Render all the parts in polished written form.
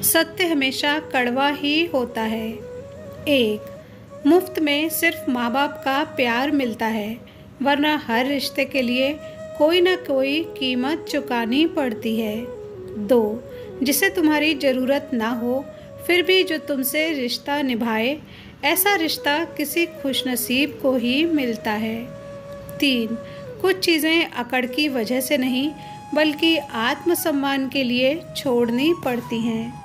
सत्य हमेशा कड़वा ही होता है। 1. मुफ्त में सिर्फ माँ बाप का प्यार मिलता है, वरना हर रिश्ते के लिए कोई ना कोई कीमत चुकानी पड़ती है। 2. जिसे तुम्हारी ज़रूरत ना हो फिर भी जो तुमसे रिश्ता निभाए, ऐसा रिश्ता किसी खुशनसीब को ही मिलता है। 3. कुछ चीज़ें अकड़ की वजह से नहीं बल्कि आत्मसम्मान के लिए छोड़नी पड़ती हैं।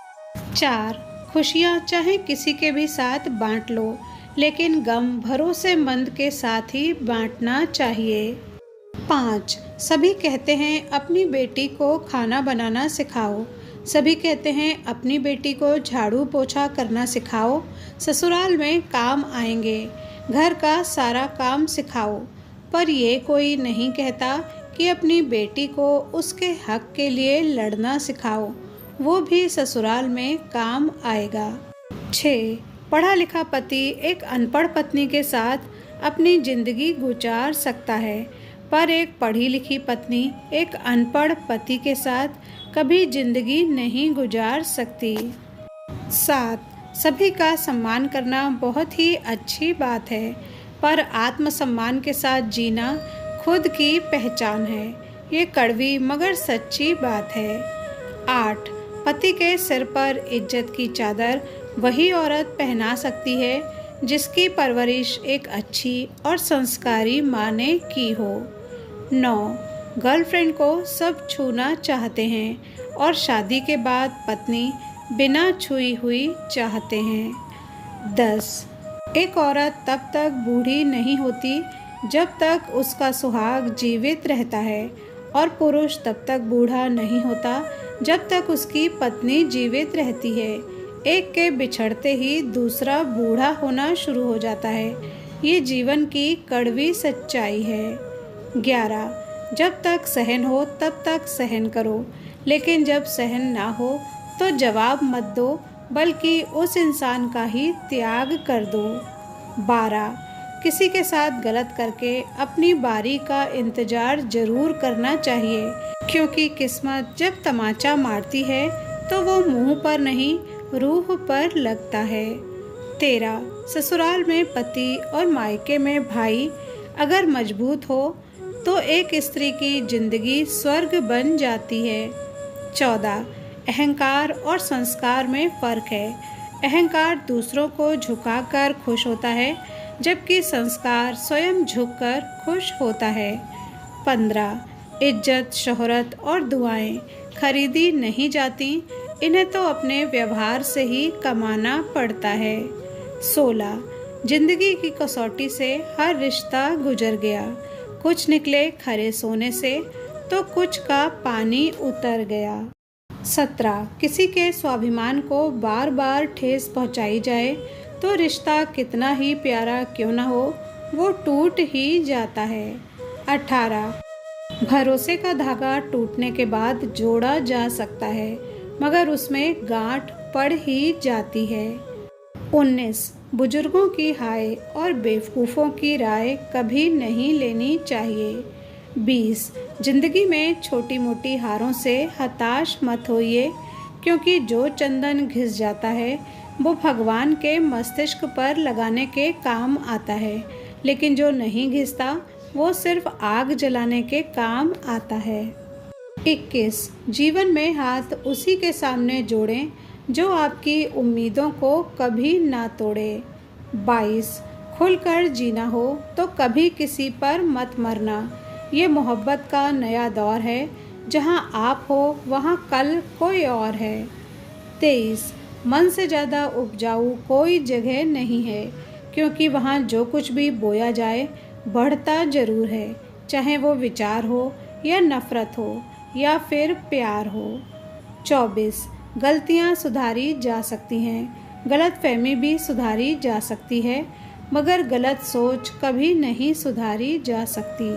4. खुशियाँ चाहे किसी के भी साथ बांट लो, लेकिन गम भरोसेमंद के साथ ही बांटना चाहिए। 5. सभी कहते हैं अपनी बेटी को खाना बनाना सिखाओ, सभी कहते हैं अपनी बेटी को झाड़ू पोछा करना सिखाओ, ससुराल में काम आएंगे, घर का सारा काम सिखाओ, पर ये कोई नहीं कहता कि अपनी बेटी को उसके हक के लिए लड़ना सिखाओ, वो भी ससुराल में काम आएगा। 6. पढ़ा लिखा पति एक अनपढ़ पत्नी के साथ अपनी ज़िंदगी गुजार सकता है, पर एक पढ़ी लिखी पत्नी एक अनपढ़ पति के साथ कभी ज़िंदगी नहीं गुजार सकती। 7. सभी का सम्मान करना बहुत ही अच्छी बात है, पर आत्मसम्मान के साथ जीना खुद की पहचान है। ये कड़वी मगर सच्ची बात है। 8. पति के सिर पर इज्जत की चादर वही औरत पहना सकती है जिसकी परवरिश एक अच्छी और संस्कारी माँ ने की हो। 9. गर्लफ्रेंड को सब छूना चाहते हैं और शादी के बाद पत्नी बिना छुई हुई चाहते हैं। 10. एक औरत तब तक बूढ़ी नहीं होती जब तक उसका सुहाग जीवित रहता है, और पुरुष तब तक बूढ़ा नहीं होता जब तक उसकी पत्नी जीवित रहती है। एक के बिछड़ते ही दूसरा बूढ़ा होना शुरू हो जाता है। ये जीवन की कड़वी सच्चाई है। 11. जब तक सहन हो तब तक सहन करो, लेकिन जब सहन ना हो तो जवाब मत दो, बल्कि उस इंसान का ही त्याग कर दो। 12. किसी के साथ गलत करके अपनी बारी का इंतज़ार ज़रूर करना चाहिए, क्योंकि किस्मत जब तमाचा मारती है तो वो मुंह पर नहीं रूह पर लगता है। 13. ससुराल में पति और मायके में भाई अगर मजबूत हो तो एक स्त्री की जिंदगी स्वर्ग बन जाती है। 14. अहंकार और संस्कार में फ़र्क है। अहंकार दूसरों को झुकाकर खुश होता है, जबकि संस्कार स्वयं झुककर खुश होता है। 15. इज्जत, शोहरत और दुआएं खरीदी नहीं जाती, इन्हें तो अपने व्यवहार से ही कमाना पड़ता है। 16. जिंदगी की कसौटी से हर रिश्ता गुजर गया, कुछ निकले खरे सोने से तो कुछ का पानी उतर गया। 17. किसी के स्वाभिमान को बार बार ठेस पहुंचाई जाए तो रिश्ता कितना ही प्यारा क्यों ना हो, वो टूट ही जाता है। 18. भरोसे का धागा टूटने के बाद जोड़ा जा सकता है, मगर उसमें गांठ पड़ ही जाती है। 19. बुजुर्गों की हाय और बेवकूफ़ों की राय कभी नहीं लेनी चाहिए। 20. जिंदगी में छोटी मोटी हारों से हताश मत होइए, क्योंकि जो चंदन घिस जाता है वो भगवान के मस्तिष्क पर लगाने के काम आता है, लेकिन जो नहीं घिसता वो सिर्फ आग जलाने के काम आता है। 21. जीवन में हाथ उसी के सामने जोड़ें जो आपकी उम्मीदों को कभी ना तोड़े। 22. खुलकर जीना हो तो कभी किसी पर मत मरना, ये मोहब्बत का नया दौर है, जहाँ आप हो वहाँ कल कोई और है। 23. मन से ज़्यादा उपजाऊ कोई जगह नहीं है, क्योंकि वहाँ जो कुछ भी बोया जाए बढ़ता ज़रूर है, चाहे वो विचार हो या नफ़रत हो या फिर प्यार हो। 24. गलतियाँ सुधारी जा सकती हैं, गलतफहमी भी सुधारी जा सकती है, मगर गलत सोच कभी नहीं सुधारी जा सकती।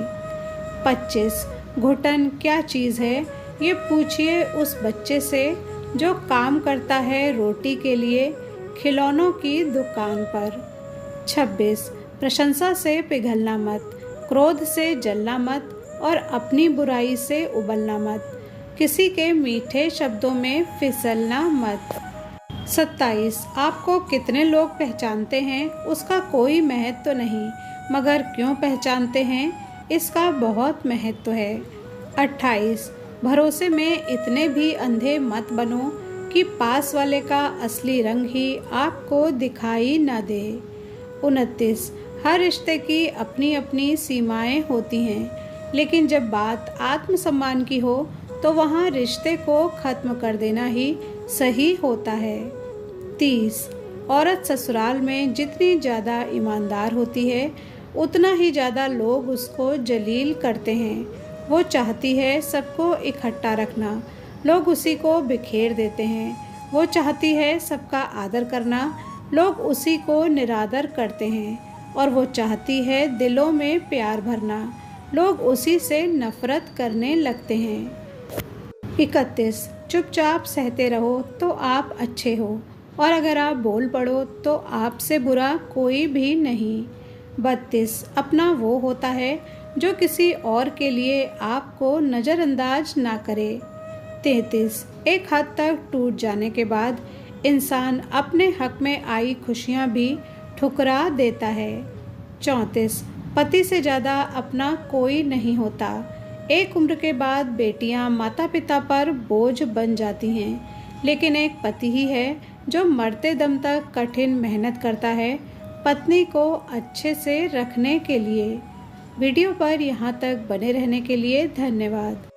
25. घुटन क्या चीज़ है ये पूछिए उस बच्चे से जो काम करता है रोटी के लिए खिलौनों की दुकान पर। 26. प्रशंसा से पिघलना मत, क्रोध से जलना मत और अपनी बुराई से उबलना मत, किसी के मीठे शब्दों में फिसलना मत। 27 आपको कितने लोग पहचानते हैं उसका कोई महत्व नहीं, मगर क्यों पहचानते हैं इसका बहुत महत्व है। 28 भरोसे में इतने भी अंधे मत बनो कि पास वाले का असली रंग ही आपको दिखाई न दे। 29 हर रिश्ते की अपनी अपनी सीमाएं होती हैं, लेकिन जब बात आत्मसम्मान की हो तो वहाँ रिश्ते को ख़त्म कर देना ही सही होता है। 30 औरत ससुराल में जितनी ज़्यादा ईमानदार होती है उतना ही ज़्यादा लोग उसको जलील करते हैं। वो चाहती है सबको इकट्ठा रखना, लोग उसी को बिखेर देते हैं। वो चाहती है सबका आदर करना, लोग उसी को निरादर करते हैं। और वो चाहती है दिलों में प्यार भरना, लोग उसी से नफरत करने लगते हैं। 31 चुपचाप सहते रहो तो आप अच्छे हो, और अगर आप बोल पड़ो तो आपसे बुरा कोई भी नहीं। 32 अपना वो होता है जो किसी और के लिए आपको नज़रअंदाज ना करे। 33 एक हद तक टूट जाने के बाद इंसान अपने हक में आई खुशियाँ भी ठुकरा देता है। 34 पति से ज़्यादा अपना कोई नहीं होता। एक उम्र के बाद बेटियां माता पिता पर बोझ बन जाती हैं, लेकिन एक पति ही है जो मरते दम तक कठिन मेहनत करता है पत्नी को अच्छे से रखने के लिए। वीडियो पर यहाँ तक बने रहने के लिए धन्यवाद।